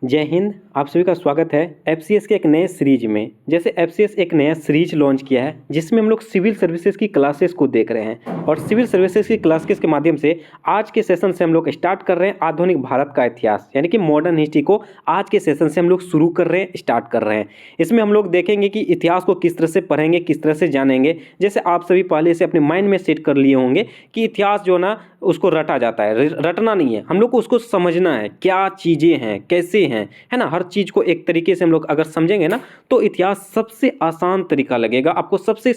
जय हिंद। आप सभी का स्वागत है एफसीएस के एक नए सीरीज में। जैसे एफसीएस एक नया सीरीज लॉन्च किया है जिसमें हम लोग सिविल सर्विसेज की क्लासेस को देख रहे हैं और सिविल सर्विसेज की क्लासेस के माध्यम से आज के सेशन से हम लोग स्टार्ट कर रहे हैं आधुनिक भारत का इतिहास यानी कि मॉडर्न हिस्ट्री को आज के सेशन से हम लोग शुरू कर रहे हैं, स्टार्ट कर रहे हैं। इसमें हम लोग देखेंगे कि इतिहास को किस तरह से पढ़ेंगे, किस तरह से जानेंगे। जैसे आप सभी पहले से अपने माइंड में सेट कर लिए होंगे कि इतिहास जो ना उसको रटा जाता है, रटना नहीं है, हम लोग को उसको समझना है, क्या चीज़ें हैं, कैसे हैं, है ना। हर चीज़ को एक तरीके से हम लोग अगर समझेंगे ना तो इतिहास सबसे आसान तरीका लगेगा आपको, सबसे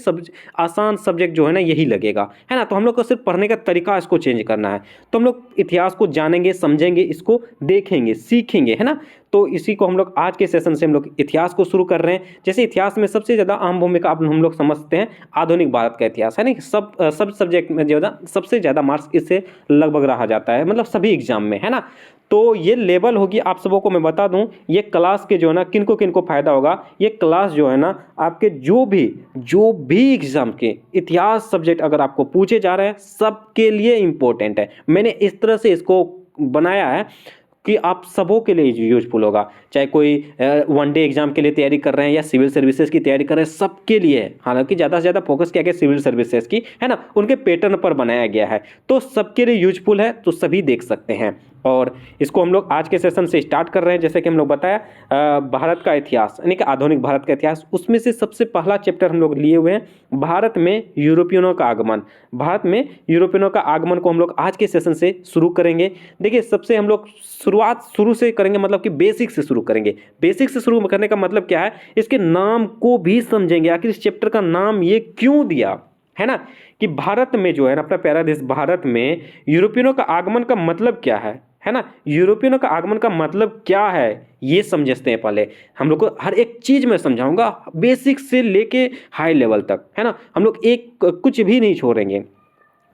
आसान सब्जेक्ट जो है ना यही लगेगा, है ना। तो हम लोग को सिर्फ पढ़ने का तरीका इसको चेंज करना है। तो हम लोग इतिहास को जानेंगे, समझेंगे, इसको देखेंगे, सीखेंगे, है ना। तो इसी को हम लोग आज के सेशन से हम लोग इतिहास को शुरू कर रहे हैं। जैसे इतिहास में सबसे ज़्यादा अहम भूमिका आप हम लोग समझते हैं आधुनिक भारत का इतिहास, है ना। सब सब्जेक्ट में जो है ना सबसे ज़्यादा मार्क्स इससे लगभग रहा जाता है, मतलब सभी एग्जाम में, है ना। तो ये लेवल होगी। आप सबों को मैं बता दूं ये क्लास के जो है ना किनको फायदा होगा। ये क्लास जो है ना आपके जो भी एग्जाम के इतिहास सब्जेक्ट अगर आपको पूछे जा रहे हैं सबके लिए इंपॉर्टेंट है। मैंने इस तरह से इसको बनाया है कि आप सबों के लिए यूजफुल होगा, चाहे कोई वनडे एग्जाम के लिए तैयारी कर रहे हैं या सिविल सर्विसेज की तैयारी कर रहे हैं, सबके लिए है। हालांकि ज़्यादा से ज़्यादा फोकस किया गया सिविल सर्विसेज की, है ना, उनके पैटर्न पर बनाया गया है। तो सबके लिए यूजफुल है, तो सभी देख सकते हैं। और इसको हम लोग आज के सेशन से स्टार्ट कर रहे हैं। जैसे कि हम लोग बताया भारत का इतिहास यानी कि आधुनिक भारत का इतिहास, उसमें से सबसे पहला चैप्टर हम लोग लिए हुए हैं भारत में यूरोपियनों का आगमन। भारत में यूरोपियनों का आगमन को हम लोग आज के सेशन से शुरू करेंगे। देखिए सबसे हम लोग शुरुआत शुरू से करेंगे, मतलब कि बेसिक से शुरू करेंगे। बेसिक से शुरू करने का मतलब क्या है, इसके नाम को भी समझेंगे, आखिर इस चैप्टर का नाम ये क्यों दिया, है ना। कि भारत में जो है ना अपना प्यारा देश भारत में यूरोपियनों का आगमन का मतलब क्या है ना। यूरोपियनों का आगमन का मतलब क्या है ये समझते हैं। पहले हम लोग को हर एक चीज में समझाऊंगा, बेसिक से लेके हाई लेवल तक, है ना। हम लोग एक कुछ भी नहीं छोड़ेंगे।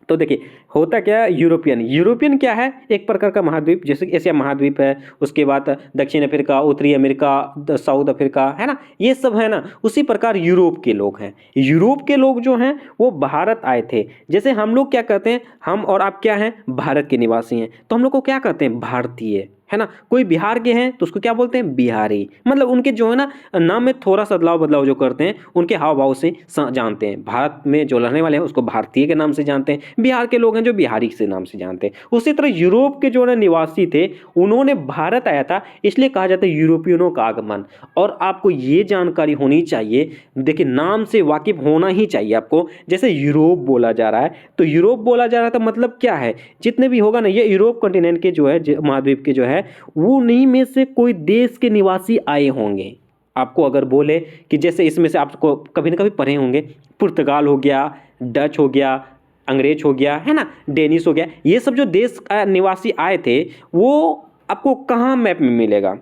तो देखिए होता क्या है, यूरोपियन क्या है, एक प्रकार का महाद्वीप, जैसे एशिया महाद्वीप है, उसके बाद दक्षिण अफ्रीका, उत्तरी अमेरिका, साउथ अफ्रीका, है ना, ये सब है ना। उसी प्रकार यूरोप के लोग हैं। यूरोप के लोग जो हैं वो भारत आए थे। जैसे हम लोग क्या कहते हैं, हम और आप क्या हैं, भारत के निवासी हैं, तो हम लोग को क्या कहते हैं, भारतीय, है ना। कोई बिहार के हैं तो उसको क्या बोलते हैं, बिहारी। मतलब उनके जो है ना नाम में थोड़ा सा बदलाव जो करते हैं, उनके हाव भाव से जानते हैं। भारत में जो रहने वाले हैं उसको भारतीय के नाम से जानते हैं, बिहार के लोग हैं जो बिहारी से नाम से जानते हैं। उसी तरह यूरोप के जो है निवासी थे, उन्होंने भारत आया था, इसलिए कहा जाता है यूरोपियनों का आगमन। और आपको ये जानकारी होनी चाहिए, देखिए नाम से वाकिफ होना ही चाहिए आपको। जैसे यूरोप बोला जा रहा है तो यूरोप बोला जा रहा है तो मतलब क्या है, जितने भी होगा ना ये यूरोप कॉन्टिनेंट के जो है महाद्वीप के जो है वो उन्हीं में से कोई देश के निवासी आए होंगे। आपको अगर बोले कि जैसे इसमें से आपको कभी ना कभी पढ़े होंगे, पुर्तगाल हो गया, डच हो गया, अंग्रेज हो गया, है ना, डेनिश हो गया, ये सब जो देश निवासी आए थे वो आपको कहाँ मैप में मिलेगा,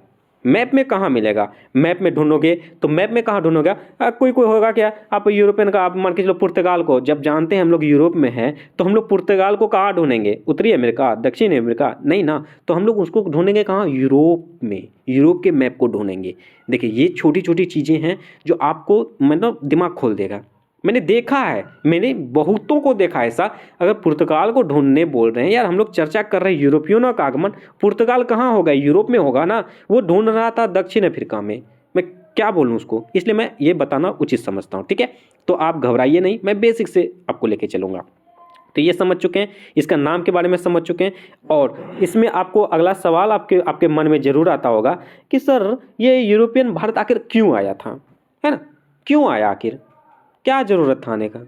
मैप में कहाँ मिलेगा, मैप में ढूंढोगे तो मैप में कहाँ ढूंढोगे। कोई होगा क्या, आप यूरोपियन का आप मान के चलो पुर्तगाल को, जब जानते हैं हम लोग यूरोप में हैं तो हम लोग पुर्तगाल को कहाँ ढूंढेंगे, उत्तरी अमेरिका, दक्षिण अमेरिका, नहीं ना। तो हम लोग उसको ढूंढेंगे कहाँ, यूरोप में, यूरोप के मैप को ढूंढेंगे। देखिए ये छोटी छोटी चीज़ें हैं जो आपको मतलब दिमाग खोल देगा। मैंने देखा है, मैंने बहुतों को देखा है ऐसा। अगर पुर्तगाल को ढूंढने बोल रहे हैं, यार हम लोग चर्चा कर रहे हैं यूरोपियनों का आगमन, पुर्तगाल कहाँ होगा, यूरोप में होगा ना। वो ढूंढ रहा था दक्षिण अफ्रीका में, मैं क्या बोलूँ उसको, इसलिए मैं ये बताना उचित समझता हूँ, ठीक है। तो आप घबराइए नहीं, मैं बेसिक से आपको लेके चलूँगा। तो ये समझ चुके हैं, इसका नाम के बारे में समझ चुके हैं। और इसमें आपको अगला सवाल आपके मन में जरूर आता होगा कि सर ये यूरोपियन भारत आखिर क्यों आया था, है ना, क्यों आया, आखिर क्या जरूरत था आने का।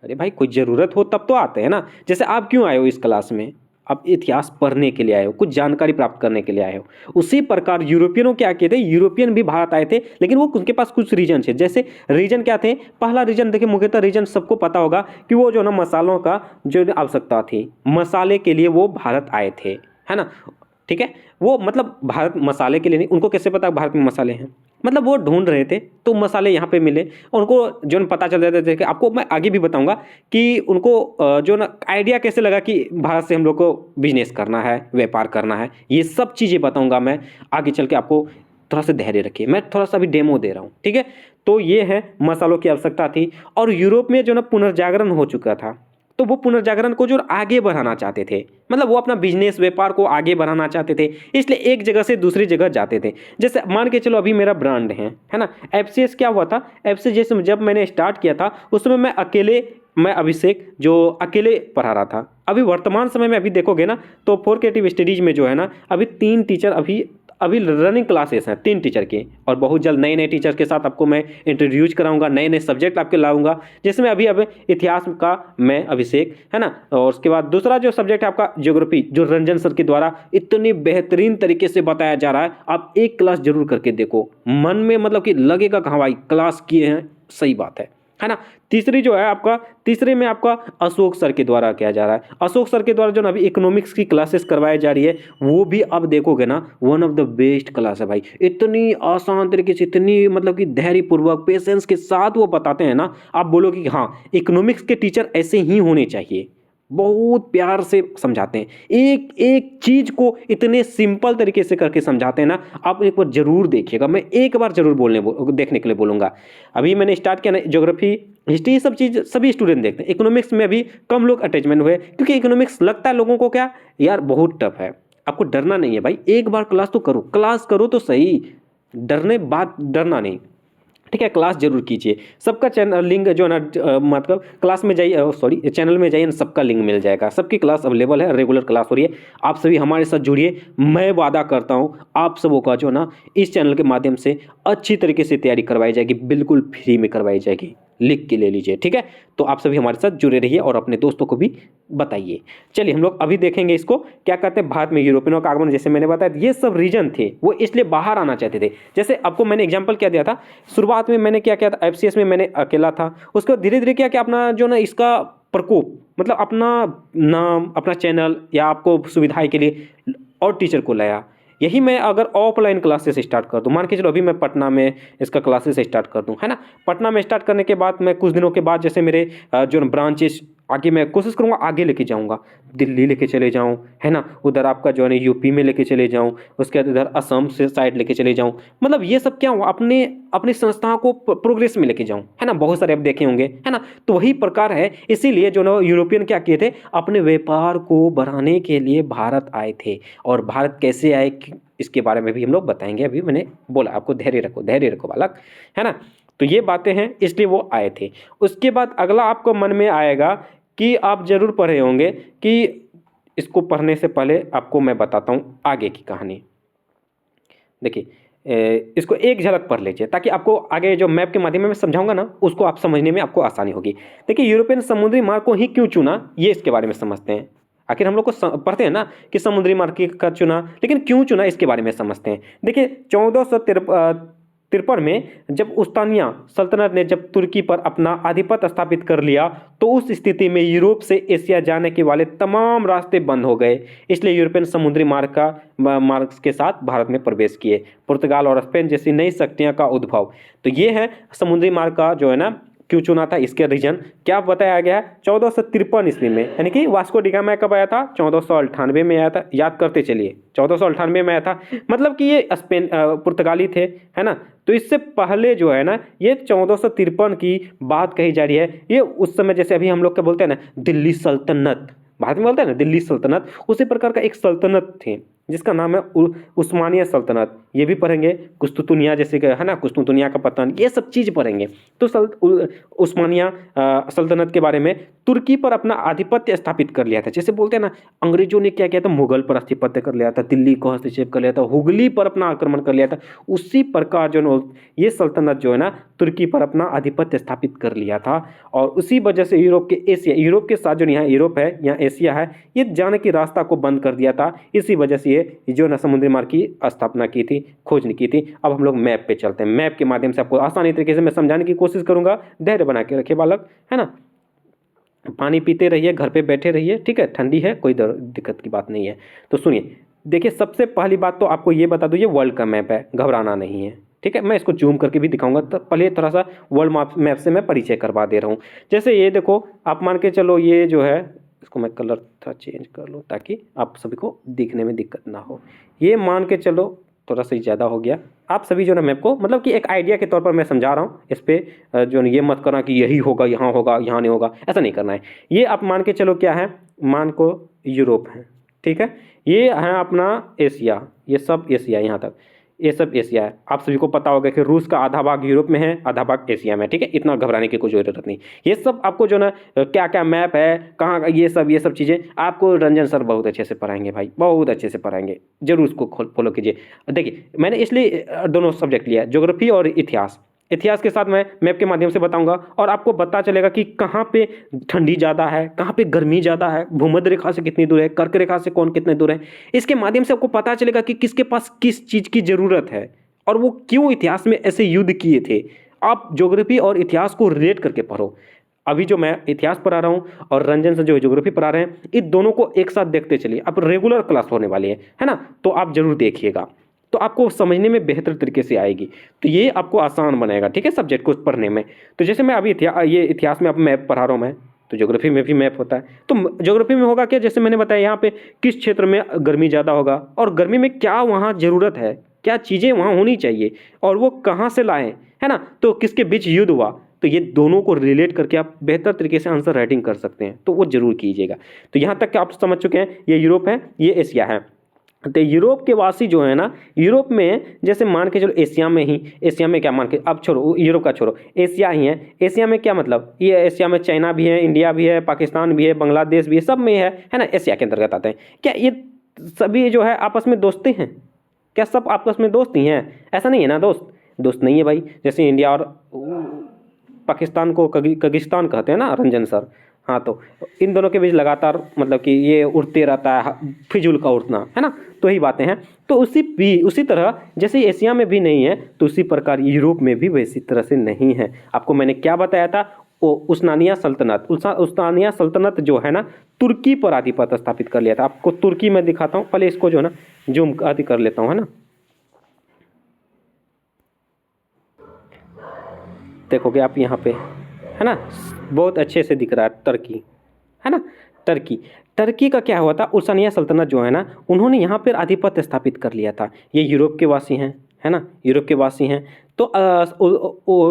अरे भाई कोई ज़रूरत हो तब तो आते हैं ना। जैसे आप क्यों आए हो इस क्लास में, आप इतिहास पढ़ने के लिए आए हो, कुछ जानकारी प्राप्त करने के लिए आए हो। उसी प्रकार यूरोपियनों क्या किए थे, यूरोपियन भी भारत आए थे, लेकिन वो उनके पास कुछ रीजन थे। जैसे रीजन क्या थे, पहला रीजन देखिए, मुख्यतः रीजन सबको पता होगा कि वो जो ना मसालों का जो आवश्यकता थी, मसाले के लिए वो भारत आए थे, है ना, ठीक है। वो मतलब भारत मसाले के लिए नहीं, उनको कैसे पता भारत में मसाले हैं, मतलब वो ढूंढ रहे थे तो मसाले यहाँ पे मिले, और उनको जो पता चल जाता था कि आपको मैं आगे भी बताऊंगा कि उनको जो ना आइडिया कैसे लगा कि भारत से हम लोग को बिजनेस करना है, व्यापार करना है। ये सब चीज़ें बताऊंगा मैं आगे चल के, आपको थोड़ा सा धैर्य रखिए, मैं थोड़ा सा भी डेमो दे रहा हूँ, ठीक है। तो ये है मसालों की आवश्यकता थी, और यूरोप में जो ना पुनर्जागरण हो चुका था। तो वो पुनर्जागरण को जो आगे बढ़ाना चाहते थे, मतलब वो अपना बिजनेस व्यापार को आगे बढ़ाना चाहते थे, इसलिए एक जगह से दूसरी जगह जाते थे। जैसे मान के चलो अभी मेरा ब्रांड है ना, एफसीएस क्या हुआ था, एफसीएस जैसे जब मैंने स्टार्ट किया था उस समय मैं अभिषेक जो अकेले पढ़ा रहा था। अभी वर्तमान समय में अभी देखोगे ना तो फॉर क्रिएटिव स्टडीज में जो है ना अभी 3 टीचर अभी रनिंग क्लासेस हैं 3 टीचर के, और बहुत जल्द नए नए टीचर के साथ आपको मैं इंट्रोड्यूस कराऊंगा, नए नए सब्जेक्ट आपके लाऊंगा, जिसमें अभी इतिहास का मैं अभिषेक है ना, और उसके बाद दूसरा जो सब्जेक्ट है आपका ज्योग्राफी, जो रंजन सर के द्वारा इतनी बेहतरीन तरीके से बताया जा रहा है। आप एक क्लास जरूर करके देखो, मन में मतलब कि लगेगा कि हाँ भाई क्लास किए हैं, सही बात है ना। तीसरे में आपका अशोक सर के द्वारा किया जा रहा है। अशोक सर के द्वारा जो ना अभी इकोनॉमिक्स की क्लासेस करवाई जा रही है, वो भी अब देखोगे ना one of the best class है भाई। इतनी आसान तरीके से, इतनी मतलब कि धैर्यपूर्वक पेशेंस के साथ वो बताते हैं ना, आप बोलोगे कि हाँ इकोनॉमिक्स के टीचर ऐसे ही होने चाहिए। बहुत प्यार से समझाते हैं, एक एक चीज को इतने सिंपल तरीके से करके समझाते हैं ना, आप एक बार जरूर देखिएगा। मैं एक बार जरूर देखने के लिए बोलूंगा। अभी मैंने स्टार्ट किया ना ज्योग्राफी, हिस्ट्री, ये सब चीज सभी स्टूडेंट देखते हैं। इकोनॉमिक्स में अभी कम लोग अटैचमेंट हुए, क्योंकि इकोनॉमिक्स लगता है लोगों को क्या यार बहुत टफ है। आपको डरना नहीं है भाई, एक बार क्लास करो तो सही, डरना नहीं, ठीक है। क्लास जरूर कीजिए, सबका चैनल लिंक जो है ना मतलब क्लास में जाइए, सॉरी चैनल में जाइए ना, सबका लिंक मिल जाएगा, सबकी क्लास अवेलेबल है, रेगुलर क्लास हो रही है। आप सभी हमारे साथ जुड़िए, मैं वादा करता हूँ आप सबों का जो ना इस चैनल के माध्यम से अच्छी तरीके से तैयारी करवाई जाएगी, बिल्कुल फ्री में करवाई जाएगी, लिख के ले लीजिए, ठीक है। तो आप सभी हमारे साथ जुड़े रहिए और अपने दोस्तों को भी बताइए। चलिए हम लोग अभी देखेंगे इसको क्या कहते हैं, भारत में यूरोपियनों का आगमन। जैसे मैंने बताया ये सब रीजन थे, वो इसलिए बाहर आना चाहते थे। जैसे आपको मैंने एग्जांपल क्या दिया था, शुरुआत में मैंने क्या किया था, एफसीएस में मैंने अकेला था, उसके बाद धीरे धीरे क्या कि अपना जो ना इसका प्रकोप, मतलब अपना नाम, अपना चैनल या आपको सुविधाएं के लिए और टीचर को लाया। यही मैं अगर ऑफलाइन क्लासेस स्टार्ट कर दूं, मान के चलो अभी मैं पटना में इसका क्लासेस स्टार्ट कर दूं, है ना। पटना में स्टार्ट करने के बाद मैं कुछ दिनों के बाद जैसे मेरे जो ब्रांचेस आगे मैं कोशिश करूंगा आगे लेके जाऊंगा, दिल्ली लेके चले जाऊं, है ना, उधर आपका जो है यूपी में लेके चले जाऊं, उसके बाद इधर असम से साइड लेके चले जाऊं, मतलब ये सब क्या हुआ, अपने अपनी संस्थाओं को प्रोग्रेस में लेके जाऊं, है ना। बहुत सारे आप देखे होंगे, है ना। तो वही प्रकार है, इसीलिए जो ना यूरोपियन क्या किए थे, अपने व्यापार को बढ़ाने के लिए भारत आए थे। और भारत कैसे आए इसके बारे में भी हम लोग बताएंगे। अभी मैंने बोला आपको धैर्य रखो बालक, है ना। तो ये बातें हैं, इसलिए वो आए थे। उसके बाद अगला आपको मन में आएगा कि आप जरूर पढ़े होंगे कि इसको पढ़ने से पहले आपको मैं बताता हूँ आगे की कहानी। देखिए इसको एक झलक पढ़ लीजिए, ताकि आपको आगे जो मैप के माध्यम में समझाऊंगा ना, उसको आप समझने में आपको आसानी होगी। देखिए यूरोपियन समुद्री मार्ग को ही क्यों चुना, ये इसके बारे में समझते हैं। आखिर हम लोग को पढ़ते हैं ना कि समुद्री मार्ग का चुना, लेकिन क्यों चुना इसके बारे में समझते हैं। देखिए 1453 में जब उस्तानिया सल्तनत ने जब तुर्की पर अपना आधिपत्य स्थापित कर लिया, तो उस स्थिति में यूरोप से एशिया जाने के वाले तमाम रास्ते बंद हो गए। इसलिए यूरोपियन समुद्री मार्ग के साथ भारत में प्रवेश किए। पुर्तगाल और स्पेन जैसी नई शक्तियां का उद्भव। तो ये है समुद्री मार्ग का जो है ना क्यों चुना था, इसके रीजन क्या बताया गया है। 1453 ईस्वी में, यानी कि वास्को डी गामा कब आया था, 1498 में आया था। याद करते चलिए 1498 में आया था, मतलब कि ये स्पेन पुर्तगाली थे, है ना। तो इससे पहले जो है ना ये 1453 की बात कही जा रही है। ये उस समय जैसे अभी हम लोग क्या बोलते हैं ना दिल्ली सल्तनत, भारत में बोलते हैं ना दिल्ली सल्तनत, उसी प्रकार का एक सल्तनत थी जिसका नाम है उस्मानिया सल्तनत। ये भी पढ़ेंगे, कुस्तुतुनिया जैसे है ना, कुस्तुतुनिया का पतन, ये सब चीज़ पढ़ेंगे। तो उस्मानिया सल्तनत के बारे में, तुर्की पर अपना आधिपत्य स्थापित कर लिया था। जैसे बोलते हैं ना अंग्रेजों ने क्या किया था, मुगल पर आधिपत्य कर लिया था, दिल्ली को हस्तक्षेप कर लिया था, हुगली पर अपना आक्रमण कर लिया था। उसी प्रकार जो ये सल्तनत जो है ना तुर्की पर अपना आधिपत्य स्थापित कर लिया था। और उसी वजह से यूरोप के साथ जो यहाँ यूरोप है, यहाँ एशिया है, ये जाने की रास्ता को बंद कर दिया था। इसी वजह से ये जो ना समुद्री मार्ग की स्थापना की थी, खोज की थी। अब हम लोग मैप पे चलते हैं, मैप के माध्यम से आपको आसानी तरीके से मैं समझाने की कोशिश करूंगा। धैर्य बना के रखिए बालक, है ना। पानी पीते रहिए, घर पे बैठे रहिए, ठीक है, ठंडी है, कोई दिक्कत की बात नहीं है। तो सुनिए, देखिए सबसे पहली बात तो आपको ये बता दूं, ये वर्ल्ड का मैप है, घबराना नहीं है, ठीक है। मैं इसको जूम करके भी दिखाऊंगा, तो पहले थोड़ा सा वर्ल्ड मैप से मैं परिचय करवा दे रहा हूँ। जैसे ये देखो, आप मान के चलो ये जो है, इसको मैं कलर थोड़ा चेंज कर लूँ ताकि आप सभी को दिखने में दिक्कत ना हो। ये मान के चलो थोड़ा सा ज़्यादा हो गया। आप सभी जो ना मैप को मतलब कि एक आइडिया के तौर पर मैं समझा रहा हूँ, इस पर जो ये मत करना कि यही होगा यहाँ नहीं होगा, ऐसा नहीं करना है। ये आप मान के चलो क्या है, मान को यूरोप है, ठीक है, ये है अपना एशिया, ये सब एशिया, यहाँ तक ये सब एशिया है। आप सभी को पता होगा कि रूस का आधा भाग यूरोप में है, आधा भाग एशिया में, ठीक है, इतना घबराने की कोई जरूरत नहीं। ये सब आपको जो ना क्या क्या मैप है कहाँ का, ये सब चीज़ें आपको रंजन सर बहुत अच्छे से पढ़ाएंगे भाई, बहुत अच्छे से पढ़ाएंगे, जरूर उसको फॉलो कीजिए। देखिए मैंने इसलिए दोनों सब्जेक्ट लिया है, ज्योग्राफी और इतिहास। इतिहास के साथ मैं मैप के माध्यम से बताऊंगा और आपको पता चलेगा कि कहाँ पे ठंडी ज़्यादा है, कहाँ पे गर्मी ज़्यादा है, भूमध्य रेखा से कितनी दूर है, कर्क रेखा से कौन कितने दूर है। इसके माध्यम से आपको पता चलेगा कि किसके पास किस चीज़ की ज़रूरत है और वो क्यों इतिहास में ऐसे युद्ध किए थे। आप ज्योग्राफी और इतिहास को रिलेट करके पढ़ो। अभी जो मैं इतिहास पढ़ा रहा हूँ और रंजन से जो ज्योग्राफी पढ़ा रहे हैं, इन दोनों को एक साथ देखते चलिए। अब रेगुलर क्लास होने वाली है ना, तो आप जरूर देखिएगा, तो आपको समझने में बेहतर तरीके से आएगी, तो ये आपको आसान बनाएगा, ठीक है, सब्जेक्ट को पढ़ने में। तो जैसे मैं अभी ये इतिहास में अब मैप पढ़ा रहा हूँ मैं, तो ज्योग्राफी में भी मैप होता है। तो ज्योग्राफी में होगा क्या, जैसे मैंने बताया यहाँ पे किस क्षेत्र में गर्मी ज़्यादा होगा और गर्मी में क्या वहाँ ज़रूरत है, क्या चीज़ें वहाँ होनी चाहिए और वो कहाँ से लाएं, है ना, तो किसके बीच युद्ध हुआ। तो ये दोनों को रिलेट करके आप बेहतर तरीके से आंसर राइटिंग कर सकते हैं, तो वो जरूर कीजिएगा। तो यहाँ तक कि आप समझ चुके हैं, ये यूरोप है, ये एशिया है। तो यूरोप के वासी जो है ना, यूरोप में जैसे मान के चलो एशिया में ही, एशिया में क्या मान के, अब छोड़ो यूरोप का छोड़ो, एशिया ही है। एशिया में क्या मतलब, ये एशिया में चाइना भी है, इंडिया भी है, पाकिस्तान भी है, बांग्लादेश भी है, सब में है ना, एशिया के अंतर्गत आते हैं। क्या ये सभी जो है आपस में दोस्ती हैं, क्या सब आपस में दोस्त ही हैं? ऐसा नहीं है ना, दोस्त नहीं है भाई। जैसे इंडिया और पाकिस्तान को कगिस्तान कहते हैं ना रंजन सर, हाँ, तो इन दोनों के बीच लगातार मतलब कि ये उड़ते रहता है, फिजूल का उड़ना, है ना, तो यही बातें हैं। तो उसी तरह जैसे एशिया में भी नहीं है, तो उसी प्रकार यूरोप में भी वैसी तरह से नहीं है। आपको मैंने क्या बताया था, वो उस्मानिया सल्तनत जो है ना, तुर्की पर आधिपत्य स्थापित कर लिया था। आपको तुर्की में दिखाता हूँ, पहले इसको जो है ना जूम आदि कर लेता हूँ, है ना, देखोगे आप यहाँ पे, है ना, बहुत अच्छे से दिख रहा है तुर्की, है ना, टर्की का क्या हुआ था, उस्मानिया सल्तनत जो है ना, उन्होंने यहाँ पर आधिपत्य स्थापित कर लिया था। ये यूरोप के वासी हैं, है ना, यूरोप के वासी हैं। तो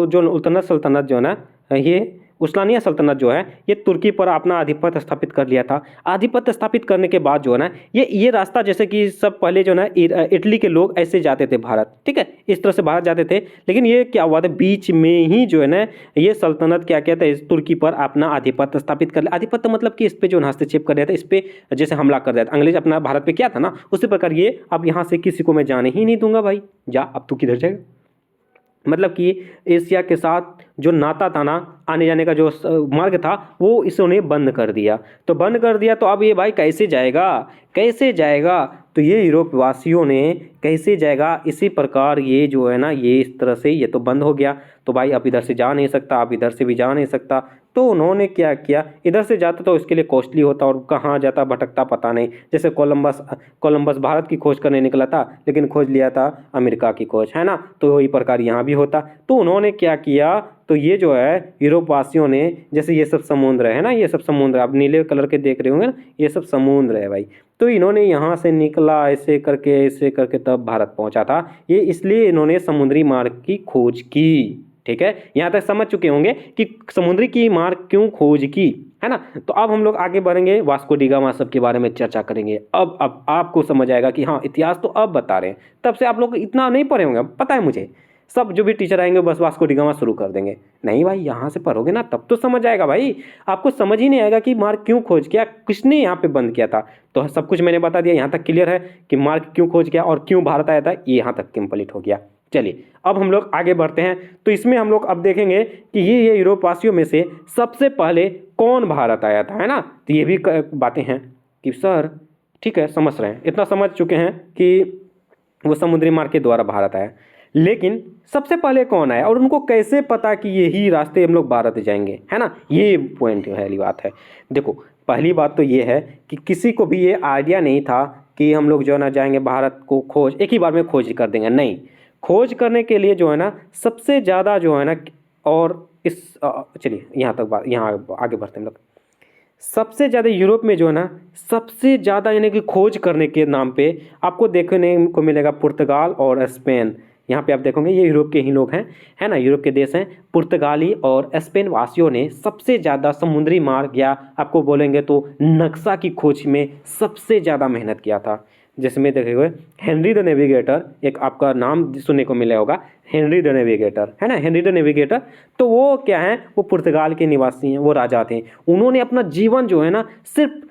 जो उल्तनत सल्तनत जो है ना, ये उस्मानिया सल्तनत जो है, ये तुर्की पर अपना आधिपत्य स्थापित कर लिया था। आधिपत्य स्थापित करने के बाद जो है ना, ये रास्ता, जैसे कि सब पहले जो है ना इटली के लोग ऐसे जाते थे भारत, ठीक है, इस तरह से भारत जाते थे। लेकिन ये क्या हुआ था, बीच में ही जो है ना, ये सल्तनत क्या कहता है, इस तुर्की पर अपना आधिपत्य स्थापित कर लिया। आधिपत्य मतलब कि इस पे जो हस्तक्षेप कर दिया था, इस पे जैसे हमला कर दिया था, अंग्रेज अपना भारत पे क्या था ना, उसी प्रकार ये अब यहाँ से किसी को मैं जाने ही नहीं दूंगा भाई, जा अब तू किधर जाएगा। मतलब कि एशिया के साथ जो नाता था ना, आने जाने का जो मार्ग था, वो इसने बंद कर दिया। तो बंद कर दिया, तो अब ये भाई कैसे जाएगा, तो ये यूरोप वासियों ने कैसे जाएगा, इसी प्रकार ये जो है ना, ये इस तरह से ये तो बंद हो गया। तो भाई अब इधर से जा नहीं सकता, अब इधर से भी जा नहीं सकता। तो उन्होंने क्या किया, इधर से जाता तो इसके लिए कॉस्टली होता और कहाँ जाता भटकता पता नहीं। जैसे कोलंबस भारत की खोज करने निकला था, लेकिन खोज लिया था अमेरिका की खोज, है ना, तो वही प्रकार यहाँ भी होता। तो उन्होंने क्या किया, तो ये जो है यूरोप वासियों ने, जैसे ये सब समुद्र है ना, ये सब समुद्र आप नीले कलर के देख रहे होंगे ना, ये सब समुद्र है भाई। तो इन्होंने यहाँ से निकला ऐसे करके तब भारत पहुँचा था। ये इसलिए इन्होंने समुद्री मार्ग की खोज की, ठीक है, यहाँ तक समझ चुके होंगे कि समुद्री की मार्ग क्यों खोज की, है ना। तो अब हम लोग आगे बढ़ेंगे, वास्को डी गामा सब के बारे में चर्चा करेंगे। अब आपको समझ आएगा कि हाँ, इतिहास तो अब बता रहे हैं, तब से आप लोग इतना नहीं पढ़े होंगे, पता है मुझे। सब जो भी टीचर आएंगे बस वास्को डी गामा शुरू कर देंगे। नहीं भाई, यहाँ से पढ़ोगे ना तब तो समझ आएगा भाई। आपको समझ ही नहीं आएगा कि मार्ग क्यों खोज किया, किसने यहाँ पे बंद किया था। तो सब कुछ मैंने बता दिया, यहाँ तक क्लियर है कि मार्ग क्यों खोज किया और क्यों भारत आया था, ये यहाँ तक कंप्लीट हो गया। चलिए अब हम लोग आगे बढ़ते हैं। तो इसमें हम लोग अब देखेंगे कि ये यूरोप वासियों में से सबसे पहले कौन भारत आया था, है ना। तो ये भी बातें हैं कि सर ठीक है, समझ रहे हैं, इतना समझ चुके हैं कि वो समुद्री मार्ग के द्वारा भारत आया, लेकिन सबसे पहले कौन आया और उनको कैसे पता कि यही रास्ते हम लोग भारत जाएंगे, है ना। ये पॉइंट वाली बात है। देखो पहली बात तो ये है कि किसी को भी ये आइडिया नहीं था कि हम लोग जो है ना जाएंगे भारत को खोज, एक ही बार में खोज कर देंगे, नहीं। खोज करने के लिए जो है ना सबसे ज़्यादा जो है ना, और इस चलिए यहाँ तक बात, यहाँ आगे बढ़ते हैं हम लोग। सबसे ज़्यादा यूरोप में जो है ना, सबसे ज़्यादा यानी कि खोज करने के नाम पे आपको देखने को मिलेगा पुर्तगाल और स्पेन। यहाँ पे आप देखोगे ये यूरोप के ही लोग हैं, है ना, यूरोप के देश हैं। पुर्तगाली और स्पेन वासियों ने सबसे ज़्यादा समुद्री मार्ग या आपको बोलेंगे तो नक्शा की खोज में सबसे ज़्यादा मेहनत किया था। जिसमें देखे हुए हेनरी द नेविगेटर, एक आपका नाम सुनने को मिला होगा, हेनरी द नेविगेटर, है ना, हेनरी द नेविगेटर। तो वो क्या है, वो पुर्तगाल के निवासी हैं, वो राजा थे। उन्होंने अपना जीवन जो है ना सिर्फ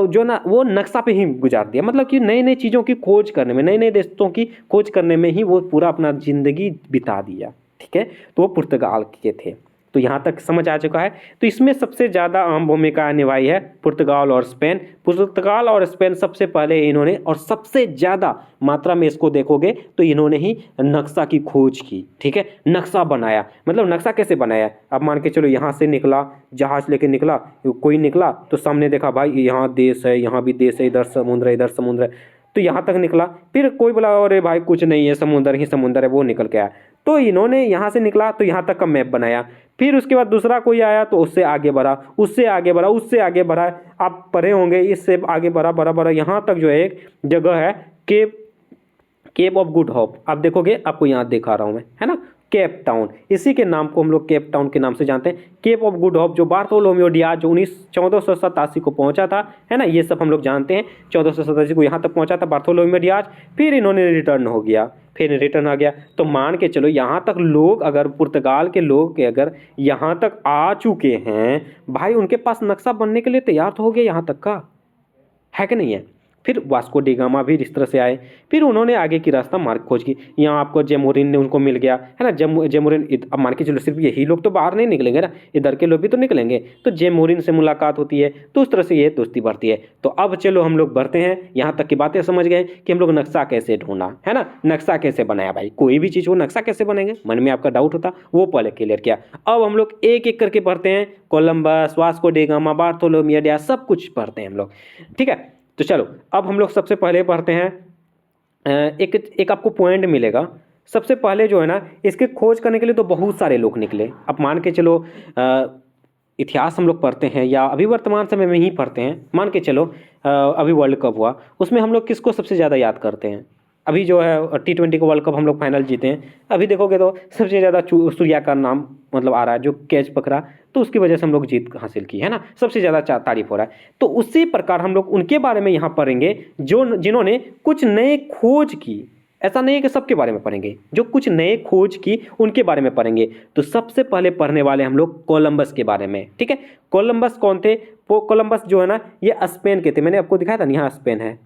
जो ना वो नक्शा पे ही गुजार दिया, मतलब कि नई नई चीज़ों की खोज करने में, नए नए देशों की खोज करने में ही वो पूरा अपना ज़िंदगी बिता दिया। ठीक है, तो वो पुर्तगाल के थे। तो यहाँ तक समझ आ चुका है। तो इसमें सबसे ज़्यादा अहम भूमिका निभाई है पुर्तगाल और स्पेन। पुर्तगाल और स्पेन सबसे पहले इन्होंने, और सबसे ज़्यादा मात्रा में इसको देखोगे तो इन्होंने ही नक्शा की खोज की। ठीक है, नक्शा बनाया, मतलब नक्शा कैसे बनाया, अब मान के चलो यहाँ से निकला, जहाज़ लेके निकला, कोई निकला तो सामने देखा भाई यहाँ देश है, यहाँ भी देश है, इधर समुद्र है, इधर समुद्र है, तो यहाँ तक निकला। फिर कोई बोला अरे भाई कुछ नहीं है, समुद्र ही समुद्र है, वो निकल के आया। तो इन्होंने यहाँ से निकला तो यहाँ तक का मैप बनाया। फिर उसके बाद दूसरा कोई आया तो उससे आगे बढ़ा, उससे आगे बढ़ा, उससे आगे बढ़ा, आप पढ़े होंगे, इससे आगे बढ़ा बढ़ा बढ़ा, यहाँ तक जो है एक जगह है केप ऑफ गुड होप। आप देखोगे, आपको यहाँ दिखा रहा हूँ मैं, है ना, केप टाउन, इसी के नाम को हम लोग केप टाउन के नाम से जानते हैं। केप ऑफ गुड होप जो बार्थोलोमेओ डियाज जो 1487 को पहुंचा था, है ना, ये सब हम लोग जानते हैं। 1487 को यहाँ तक पहुंचा था बार्थोलोमेओ डियाज, फिर इन्होंने रिटर्न हो गया, फिर रिटर्न आ गया। तो मान के चलो यहाँ तक लोग, अगर पुर्तगाल के लोग के अगर यहाँ तक आ चुके हैं भाई, उनके पास नक्शा बनने के लिए तैयार तो हो गया यहाँ तक का, है कि नहीं है। फिर वास्को डी गामा भी इस तरह से आए, फिर उन्होंने आगे की रास्ता मार्ग खोज की। यहाँ आपको जेमोरिन ने उनको मिल गया, है ना, जेमोरिन। अब मान के चलो सिर्फ यही लोग तो बाहर नहीं निकलेंगे ना, इधर के लोग भी तो निकलेंगे। तो जेमोरिन से मुलाकात होती है, तो उस तरह से ये दोस्ती बढ़ती है। तो अब चलो हम लोग बढ़ते हैं, यहाँ तक की बातें समझ गए कि हम लोग नक्शा कैसे ढूंढना, है ना, नक्शा कैसे बनाया। भाई कोई भी चीज़ हो नक्शा कैसे बनेंगे, मन में आपका डाउट होता, वो पहले क्लियर किया। अब हम लोग एक एक करके पढ़ते हैं, Columbus, Vasco da Gama, Bartolomeu Dias, सब कुछ पढ़ते हैं हम लोग। ठीक है, तो चलो अब हम लोग सबसे पहले पढ़ते हैं, एक आपको पॉइंट मिलेगा। सबसे पहले जो है ना, इसके खोज करने के लिए तो बहुत सारे लोग निकले। अब मान के चलो इतिहास हम लोग पढ़ते हैं या अभी वर्तमान समय में ही पढ़ते हैं, मान के चलो अभी वर्ल्ड कप हुआ, उसमें हम लोग किसको सबसे ज़्यादा याद करते हैं। अभी जो है T20 का वर्ल्ड कप हम लोग फाइनल जीते हैं, अभी देखोगे तो सबसे ज़्यादा सूर्या का नाम मतलब आ रहा है, जो कैच पकड़ा, तो उसकी वजह से हम लोग जीत हासिल की, है ना, सबसे ज़्यादा तारीफ हो रहा है। तो उसी प्रकार हम लोग उनके बारे में यहाँ पढ़ेंगे जो जिन्होंने कुछ नए खोज की। ऐसा नहीं है कि सबके बारे में पढ़ेंगे, जो कुछ नए खोज की उनके बारे में पढ़ेंगे। तो सबसे पहले पढ़ने वाले हम लोग कोलंबस के बारे में। ठीक है, कोलंबस कौन थे, वो कोलंबस जो है ना ये स्पेन के थे। मैंने आपको दिखाया था, यहाँ स्पेन है,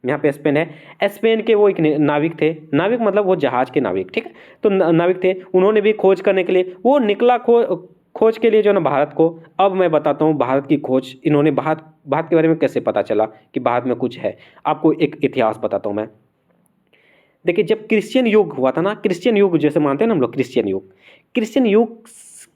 यहाँ पे स्पेन है। स्पेन के वो एक नाविक थे, नाविक मतलब वो जहाज के नाविक। ठीक है, तो नाविक थे, उन्होंने भी खोज करने के लिए वो निकला खोज के लिए जो है ना भारत को। अब मैं बताता हूँ भारत की खोज, इन्होंने भारत के बारे में कैसे पता चला कि भारत में कुछ है। आपको एक इतिहास बताता हूँ मैं। देखिए जब क्रिश्चियन युग हुआ था ना, क्रिश्चियन युग जैसे मानते हैं ना हम लोग, क्रिश्चियन युग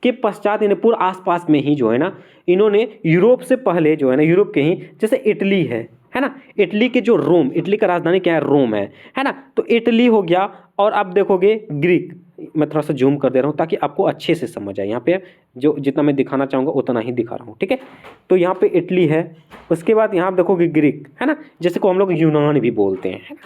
के पश्चात इन्हें पूरे आसपास में ही जो है ना, इन्होंने यूरोप से पहले जो है ना, यूरोप के ही जैसे इटली है ना, इटली के जो रोम, इटली का राजधानी क्या है, रोम है ना, तो इटली हो गया। और आप देखोगे ग्रीक, मैं थोड़ा सा जूम कर दे रहा हूँ ताकि आपको अच्छे से समझ आए। यहाँ पे जो जितना मैं दिखाना चाहूँगा उतना ही दिखा रहा हूँ। ठीक है, तो यहाँ पे इटली है, उसके बाद यहाँ आप देखोगे ग्रीक, है ना, जैसे को हम लोग यूनान भी बोलते हैं।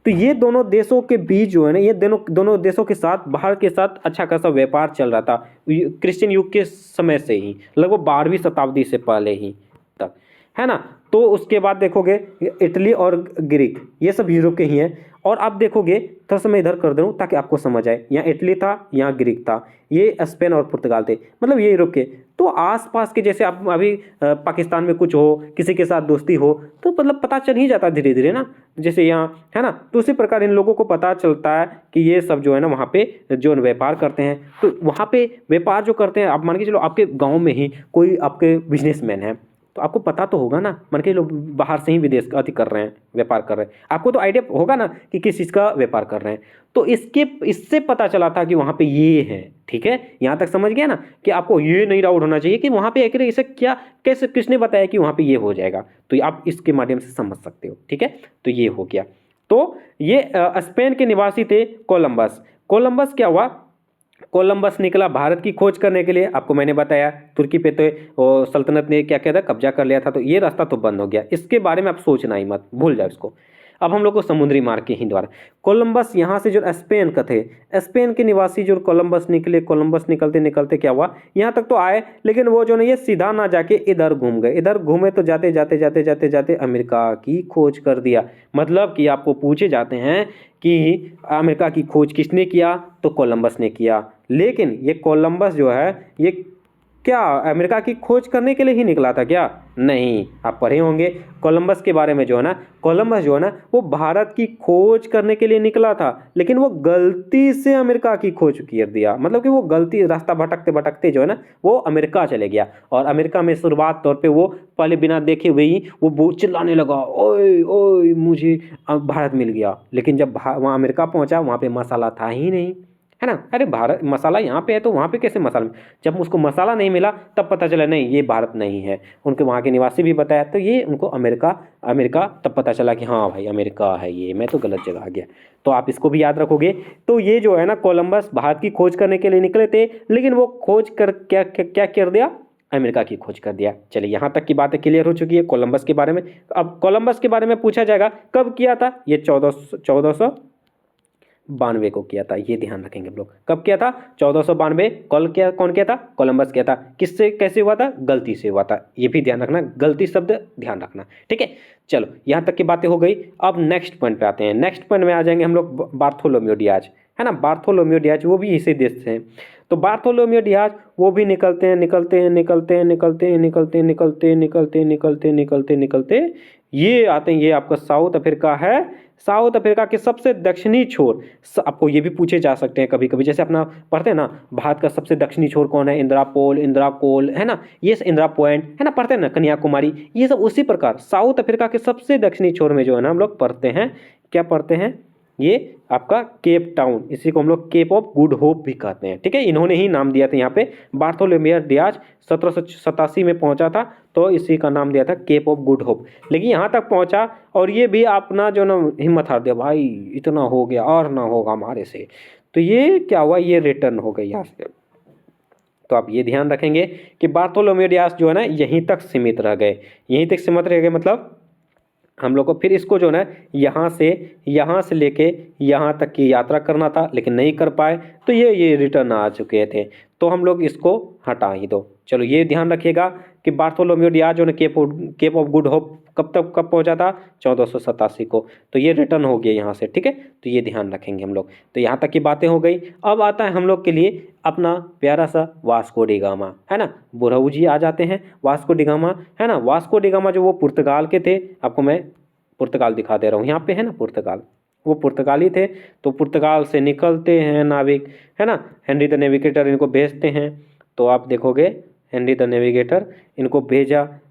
तो ये दोनों देशों के बीच जो है ना, ये दोनों देशों के साथ, भारत के साथ अच्छा खासा व्यापार चल रहा था क्रिश्चियन युग के समय से ही, लगभग 12वीं शताब्दी से पहले ही तक, है ना। तो उसके बाद देखोगे इटली और ग्रीक ये सब यूरोप के ही हैं। और आप देखोगे, थोड़ा सा मैं इधर कर दूँ ताकि आपको समझ आए, यहाँ इटली था, यहाँ ग्रीक था, ये स्पेन और पुर्तगाल थे, मतलब ये यूरोप के। तो आसपास के जैसे आप अभी पाकिस्तान में कुछ हो, किसी के साथ दोस्ती हो, तो मतलब पता चल ही जाता धीरे धीरे ना, जैसे यहाँ है ना। तो उसी प्रकार इन लोगों को पता चलता है कि ये सब जो है ना वहाँ पे जो व्यापार करते हैं। तो वहाँ पे व्यापार जो करते हैं, आप मान के चलो आपके गाँव में ही कोई आपके बिजनेसमैन है, तो आपको पता तो होगा ना, मान के लोग बाहर से ही विदेश का कर रहे हैं, व्यापार कर रहे हैं, आपको तो आइडिया होगा ना कि किस चीज़ का व्यापार कर रहे हैं। तो इससे पता चला था कि वहाँ पे ये है। ठीक है, यहाँ तक समझ गया ना, कि आपको ये नहीं डाउट होना चाहिए कि वहाँ पे एक ऐसे क्या कैसे किसने बताया कि वहाँ पे ये हो जाएगा, तो आप इसके माध्यम से समझ सकते हो। ठीक है, तो ये हो गया। तो ये स्पेन के निवासी थे कोलंबस। कोलंबस क्या हुआ, कोलंबस निकला भारत की खोज करने के लिए। आपको मैंने बताया तुर्की पे तो वो सल्तनत ने क्या किया था, कब्जा कर लिया था, तो ये रास्ता तो बंद हो गया। इसके बारे में आप सोचना ही मत, भूल जाओ इसको। अब हम लोग को समुद्री मार्ग के ही द्वारा कोलंबस यहाँ से जो स्पेन का थे, स्पेन के निवासी जो कोलंबस निकले, कोलंबस निकलते निकलते क्या हुआ, यहाँ तक तो आए, लेकिन वो जो नहीं ये सीधा ना जाके इधर घूम गए। इधर घूमे तो जाते जाते जाते जाते जाते अमेरिका की खोज कर दिया। मतलब कि आपको पूछे जाते हैं कि अमेरिका की खोज किसने किया, तो कोलंबस ने किया। लेकिन ये कोलंबस जो है ये क्या अमेरिका की खोज करने के लिए ही निकला था क्या? नहीं। आप पढ़े होंगे कोलंबस के बारे में, जो है ना कोलंबस जो है ना वो भारत की खोज करने के लिए निकला था, लेकिन वो गलती से अमेरिका की खोज कर दिया। मतलब कि वो गलती रास्ता भटकते भटकते जो है ना वो अमेरिका चले गया। और अमेरिका में शुरुआत तौर पे वो पहले बिना देखे हुए ही वो चिल्लाने लगा, ओए ओए मुझे भारत मिल गया। लेकिन जब वहाँ अमेरिका पहुँचा वहाँ पे मसाला था ही नहीं, है ना। अरे भारत मसाला यहाँ पे है तो वहाँ पे कैसे मसाला? जब उसको मसाला नहीं मिला तब पता चला नहीं ये भारत नहीं है। उनके वहाँ के निवासी भी बताया, तो ये उनको अमेरिका अमेरिका तब पता चला कि हाँ भाई अमेरिका है ये, मैं तो गलत जगह आ गया। तो आप इसको भी याद रखोगे। तो ये जो है ना कोलंबस भारत की खोज करने के लिए निकले थे, लेकिन वो खोज कर क्या क्या कर दिया, अमेरिका की खोज कर दिया। चलिए यहाँ तक की बातें क्लियर हो चुकी है कोलंबस के बारे में। अब कोलंबस के बारे में पूछा जाएगा कब किया था, ये 1492 को किया था। ये ध्यान रखेंगे हम लोग, कब किया था? 1492। कौन किया था? कोलंबस किया था। किससे कैसे हुआ था? गलती से हुआ था। ये भी ध्यान रखना, गलती शब्द ध्यान रखना, ठीक है। चलो यहाँ तक की बातें हो गई। अब नेक्स्ट पॉइंट पे आते हैं। नेक्स्ट पॉइंट में आ जाएंगे हम लोग बार्थोलोम्यू डियाज, है ना। बार्थोलोम्यू डियाज वो भी इसी देश से हैं। तो बार्थोलोम्यू डियाज वो भी निकलते हैं निकलते हैं निकलते हैं निकलते हैं निकलते निकलते निकलते निकलते निकलते निकलते ये आते हैं। ये आपका साउथ अफ्रीका है। साउथ अफ्रीका के सबसे दक्षिणी छोर, आपको ये भी पूछे जा सकते हैं कभी कभी, जैसे अपना पढ़ते हैं ना भारत का सबसे दक्षिणी छोर कौन है? इंदिरापोल, इंदिराकोल, है ना, ये इंदिरा पॉइंट, है ना, पढ़ते हैं ना, कन्याकुमारी, ये सब उसी प्रकार साउथ अफ्रीका के सबसे दक्षिणी छोर में जो है ना हम लोग पढ़ते हैं, क्या पढ़ते हैं? ये आपका केप टाउन, इसी को हम लोग केप ऑफ गुड होप भी कहते हैं, ठीक है। इन्होंने ही नाम दिया था यहाँ पे। बार्थोलोमेव डियाज 1787 में पहुंचा था, तो इसी का नाम दिया था केप ऑफ गुड होप। लेकिन यहाँ तक पहुंचा और ये भी अपना जो ना हिम्मत हार दिया, भाई इतना हो गया और ना होगा हमारे से, तो ये क्या हुआ, ये रिटर्न हो गई यहाँ से। तो आप ये ध्यान रखेंगे कि बार्थोलोमेव डियाज जो है ना यहीं तक सीमित रह गए, यहीं तक सीमित रह गए। मतलब हम लोग को फिर इसको जो है यहाँ से लेके यहाँ तक की यात्रा करना था, लेकिन नहीं कर पाए, तो ये रिटर्न आ चुके थे, तो हम लोग इसको हटा ही दो। चलो ये ध्यान रखिएगा कि बार्थोलोमेव डियाज जो है केप ऑफ गुड होप कब पहुंचा था? 1487 को। तो ये रिटर्न हो गया यहाँ से, ठीक है। तो ये ध्यान रखेंगे हम लोग। तो यहाँ तक की बातें हो गई। अब आता है हम लोग के लिए अपना प्यारा सा वास्को डी गामा, है ना। बुढ़ऊ जी आ जाते हैं, वास्को डी गामा, है ना। वास्को डी गामा जो वो पुर्तगाल के थे, आपको मैं पुर्तगाल दिखा दे रहा हूँ, यहाँ पे है ना पुर्तगाल, वो पुर्तगाली थे। तो पुर्तगाल से निकलते हैं नाविक, है ना, हेनरी द नेविगेटर इनको भेजते हैं। तो आप देखोगे हेनरी द नेविगेटर इनको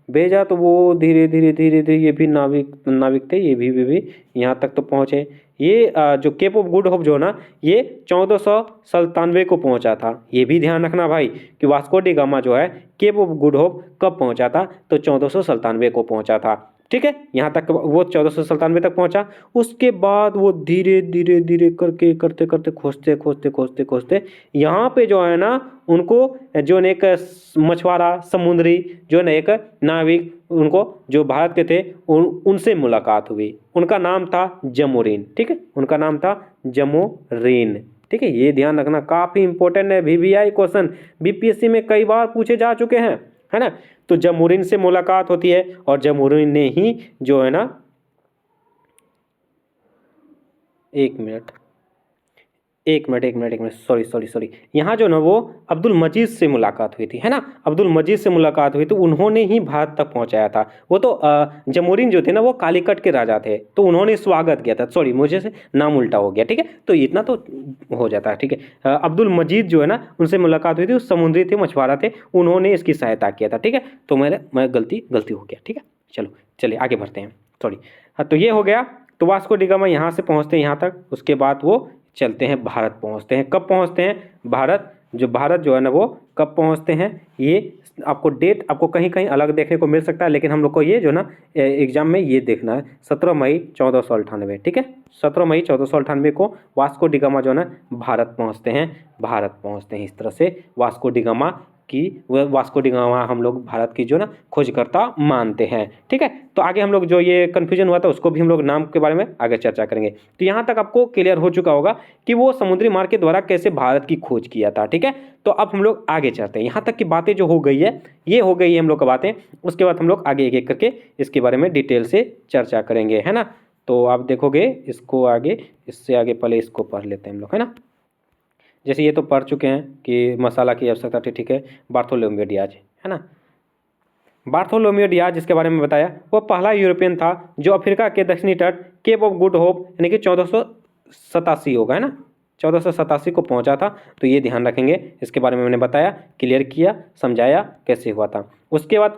भेजा तो वो धीरे धीरे ये भी नाविक थे, ये भी यहाँ तक तो पहुँचे। ये जो केप ऑफ गुड होप जो है ना ये 1497 को पहुंचा था। ये भी ध्यान रखना भाई कि वास्को डी गामा जो है केप ऑफ गुड होप कब पहुंचा था? तो 1497 को पहुंचा था, ठीक है। यहाँ तक वो 1497 तक पहुंचा। उसके बाद वो धीरे धीरे करते खोजते यहाँ पे जो है ना उनको जो एक मछुआरा समुद्री जो है ना एक नाविक, उनको जो भारत के थे उनसे मुलाकात हुई। उनका नाम था जमोरीन, ठीक है, उनका नाम था जमोरीन, ठीक है। ये ध्यान रखना, काफ़ी इंपॉर्टेंट है, VVI क्वेश्चन BPSC में कई बार पूछे जा चुके हैं, है ना। तो जमोरीन से मुलाकात होती है और जमोरीन ने ही जो है ना, एक मिनट सॉरी, यहाँ जो ना वो अब्दुल मजीद से मुलाकात हुई थी, है ना। अब्दुल मजीद से मुलाकात हुई तो उन्होंने ही भारत तक पहुँचाया था। वो तो जमोरीन जो थे ना वो कालीकट के राजा थे, तो उन्होंने स्वागत किया था। सॉरी मुझे से नाम उल्टा हो गया, ठीक है। तो इतना तो हो जाता है, ठीक है। अब्दुल मजीद जो है ना उनसे मुलाकात हुई थी, उस समुद्री थे, मछुआरा थे, उन्होंने इसकी सहायता किया था, ठीक है। तो मैं गलती हो गया, ठीक है। चलो चलिए आगे बढ़ते हैं, सॉरी। हाँ तो ये हो गया। तो वास्को डी गामा यहाँ से पहुँचते हैं यहाँ तक, उसके बाद वो चलते हैं भारत पहुंचते हैं। कब पहुंचते हैं? भारत जो है ना वो कब पहुंचते हैं, ये आपको डेट आपको कहीं कहीं अलग देखने को मिल सकता है, लेकिन हम लोग को ये जो ना एग्जाम में ये देखना है 17 मई 1498, ठीक है। 17 मई 1498 को वास्को डी गामा जो है ना भारत पहुंचते हैं। इस तरह से वास्को डी गामा हम लोग भारत की जो ना खोजकर्ता मानते हैं, ठीक है। तो आगे हम लोग जो ये कन्फ्यूजन हुआ था उसको भी हम लोग नाम के बारे में आगे चर्चा करेंगे। तो यहाँ तक आपको क्लियर हो चुका होगा कि वो समुद्री मार्ग के द्वारा कैसे भारत की खोज किया था, ठीक है। तो अब हम लोग आगे चलते हैं। यहाँ तक की बातें जो हो गई है, ये हो गई है हम लोग का बातें। उसके बाद हम लोग आगे एक एक करके इसके बारे में डिटेल से चर्चा करेंगे, है ना। तो आप देखोगे इसको आगे, इससे आगे पहले इसको पढ़ लेते हैं हम लोग, है ना। जैसे ये तो पढ़ चुके हैं कि मसाला की आवश्यकता थी, ठीक है। बार्थोलोमेव डियाज, है ना। बार्थोलोमेव डियाज जिसके बारे में बताया, वो पहला यूरोपियन था जो अफ्रीका के दक्षिणी तट केप ऑफ गुड होप यानी कि 1487 होगा, है ना, 1487 को पहुंचा था। तो ये ध्यान रखेंगे, इसके बारे में मैंने बताया, क्लियर किया, समझाया कैसे हुआ था। उसके बाद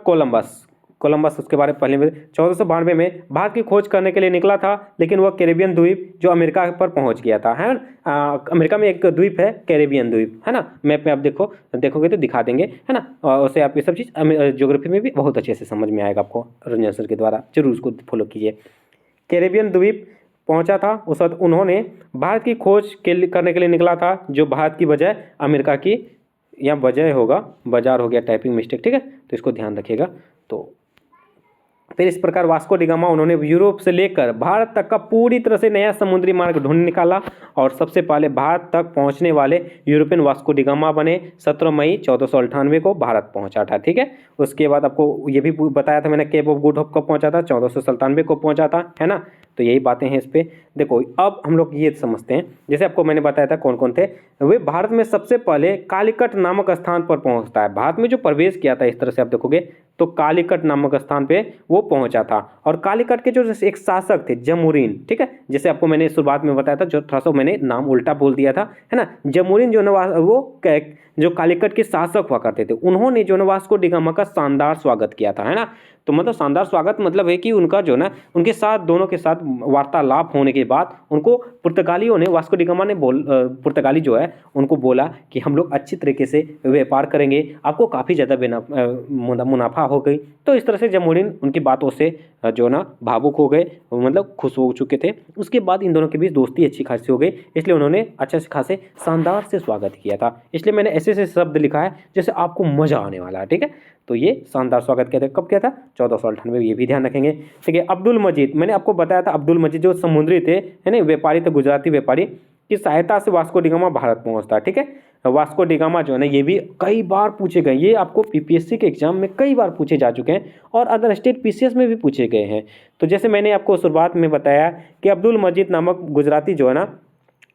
कोलंबस उसके बारे में पहले में 1492 में भारत की खोज करने के लिए निकला था, लेकिन वह कैरेबियन द्वीप जो अमेरिका पर पहुंच गया था, है। अमेरिका में एक द्वीप है कैरेबियन द्वीप, है ना। मैप में आप देखोगे तो दिखा देंगे, है ना। और उससे आप ये सब चीज़ ज्योग्राफी में भी बहुत अच्छे से समझ में आएगा आपको, रंजन सर के द्वारा जरूर उसको फॉलो कीजिए। कैरेबियन द्वीप पहुंचा था उस वक्त, उन्होंने भारत की खोज करने के लिए निकला था, जो भारत की बजाय अमेरिका की, या बजाय होगा, बाजार हो गया, टाइपिंग मिस्टेक, ठीक है। तो इसको ध्यान रखिएगा। तो फिर इस प्रकार वास्को डी गामा उन्होंने यूरोप से लेकर भारत तक का पूरी तरह से नया समुद्री मार्ग ढूंढ निकाला और सबसे पहले भारत तक पहुंचने वाले यूरोपियन वास्को डी गामा बने। 17 मई 1498 को भारत पहुंचा था, ठीक है। उसके बाद आपको ये भी बताया था मैंने, केप ऑफ गुड होप कब पहुंचा था, 1497 को पहुंचा था, है ना। तो यही बातें हैं इस पे। देखो अब हम लोग ये समझते हैं, जैसे आपको मैंने बताया था कौन कौन थे वे। भारत में सबसे पहले कालीकट नामक स्थान पर पहुंचता है। भारत में जो प्रवेश किया था, इस तरह से आप देखोगे तो कालीकट नामक स्थान पे वो पहुंचा था। और कालीकट के जो एक शासक थे जमुरीन, ठीक है, जैसे आपको मैंने शुरुआत में बताया था, जो थोड़ा सा मैंने नाम उल्टा बोल दिया था, है ना। जमुरीन जो है वो जो कालीकट के शासक हुआ करते थे, उन्होंने जो है वास्को डी गामा का शानदार स्वागत किया था, है ना। तो मतलब शानदार स्वागत मतलब है कि उनका जो ना उनके साथ, दोनों के साथ वार्तालाप होने के बाद उनको पुर्तगालियों ने, वास्को डी गामा ने पुर्तगाली जो है उनको बोला कि हम लोग अच्छी तरीके से व्यापार करेंगे, आपको काफ़ी ज़्यादा मुनाफा हो गई। तो इस तरह से जमुरीन उनकी बातों से जो ना भावुक हो गए, मतलब खुश हो चुके थे। उसके बाद इन दोनों के बीच दोस्ती अच्छी खासी हो गई, इसलिए उन्होंने अच्छे से खासे शानदार से स्वागत किया था। इसलिए मैंने ऐसे ऐसे शब्द लिखा है जैसे आपको मजा आने वाला है, ठीक है। तो ये शानदार स्वागत किया था, कब किया था, 1498, ये भी ध्यान रखेंगे, ठीक है। अब्दुल मजीद, मैंने आपको बताया था अब्दुल मजीद जो समुद्री थे, है ना, व्यापारी थे, गुजराती व्यापारी, की सहायता से वास्को डी गामा भारत पहुंचता है, ठीक है। वास्को डी गामा जो है ना, ये भी कई बार पूछे गए, ये आपको पीपीएससी के एग्जाम में कई बार पूछे जा चुके हैं और अदर स्टेट पीसीएस में भी पूछे गए हैं। तो जैसे मैंने आपको शुरुआत में बताया कि अब्दुल मजीद नामक गुजराती जो है ना,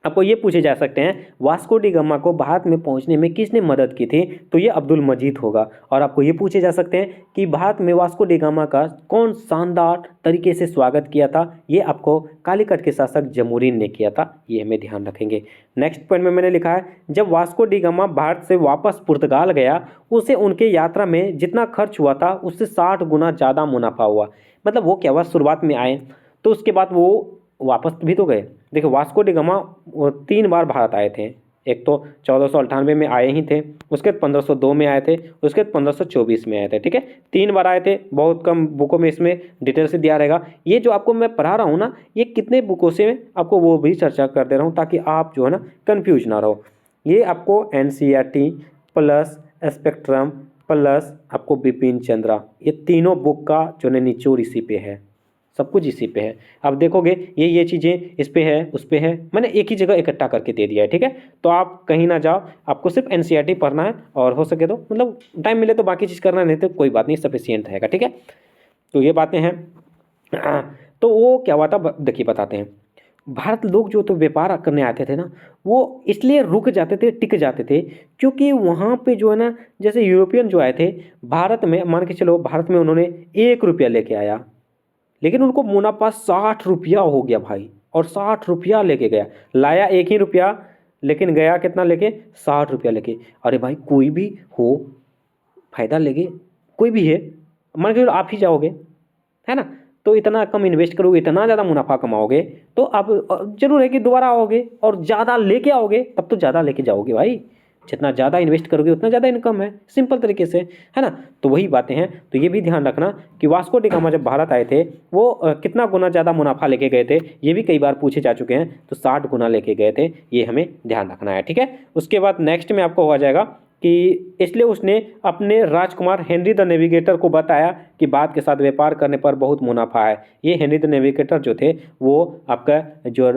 आपको ये पूछे जा सकते हैं वास्को डी गामा को भारत में पहुंचने में किसने मदद की थी, तो ये अब्दुल मजीद होगा। और आपको ये पूछे जा सकते हैं कि भारत में वास्को डी गामा का कौन शानदार तरीके से स्वागत किया था, ये आपको कालीकट के शासक जमुरीन ने किया था, ये हमें ध्यान रखेंगे। नेक्स्ट पॉइंट में मैंने लिखा है, जब वास्को डी गामा भारत से वापस पुर्तगाल गया, उसे उनके यात्रा में जितना खर्च हुआ था उससे 60 गुना ज़्यादा मुनाफा हुआ। मतलब वो क्या हुआ, शुरुआत में आए तो उसके बाद वो वापस भी तो गए। देखो वास्को डी गामा 3 बार भारत आए थे, एक तो 1498 में आए ही थे, उसके बाद 1502 में आए थे, उसके बाद 1524 में आए थे, ठीक है। 3 बार आए थे, बहुत कम बुकों में इसमें डिटेल से दिया रहेगा। ये जो आपको मैं पढ़ा रहा हूँ ना, ये कितने बुकों से आपको वो भी चर्चा कर दे रहा हूँ ताकि आप जो है ना कन्फ्यूज ना रहो। ये आपको NCERT प्लस स्पेक्ट्रम प्लस आपको बिपिन चंद्रा, ये तीनों बुक का जो है निचोड़ इसी पे है, सब कुछ इसी पे है। अब देखोगे ये चीज़ें इस पे है, उस पे है, मैंने एक ही जगह इकट्ठा करके दे दिया है, ठीक है। तो आप कहीं ना जाओ, आपको सिर्फ NCERT पढ़ना है और हो सके तो मतलब टाइम मिले तो बाकी चीज़ करना, नहीं तो कोई बात नहीं, सफिशिएंट रहेगा, ठीक है। तो ये बातें हैं। तो वो क्या हुआ था, देखिए बताते हैं। भारत लोग जो तो व्यापार करने आते थे ना, वो इसलिए रुक जाते थे, टिक जाते थे, क्योंकि वहाँ पे जो है ना, जैसे यूरोपियन जो आए थे भारत में, मान के चलो भारत में उन्होंने 1 रुपया लेके आया, लेकिन उनको मुनाफा 60 रुपया हो गया भाई, और 60 रुपया लेके गया, लाया 1 ही रुपया लेकिन गया कितना लेके, 60 रुपया लेके। अरे भाई कोई भी हो फायदा लेके, कोई भी है, मान के चलो आप ही जाओगे, है ना, तो इतना कम इन्वेस्ट करोगे, इतना ज़्यादा मुनाफा कमाओगे, तो आप जरूर है कि दोबारा आओगे और ज़्यादा लेके आओगे, तब तो ज़्यादा लेके जाओगे भाई। जितना ज़्यादा इन्वेस्ट करोगे उतना ज़्यादा इनकम है, सिंपल तरीके से, है ना। तो वही बातें हैं। तो ये भी ध्यान रखना कि वास्को डी गामा जब भारत आए थे वो कितना गुना ज़्यादा मुनाफा लेके गए थे, ये भी कई बार पूछे जा चुके हैं। तो 60 गुना लेके गए थे, ये हमें ध्यान रखना है, ठीक है। उसके बाद नेक्स्ट में आपको हो जाएगा कि इसलिए उसने अपने राजकुमार हेनरी द नेविगेटर को बताया कि भारत के साथ व्यापार करने पर बहुत मुनाफा है। ये हेनरी द नेविगेटर जो थे वो आपका जो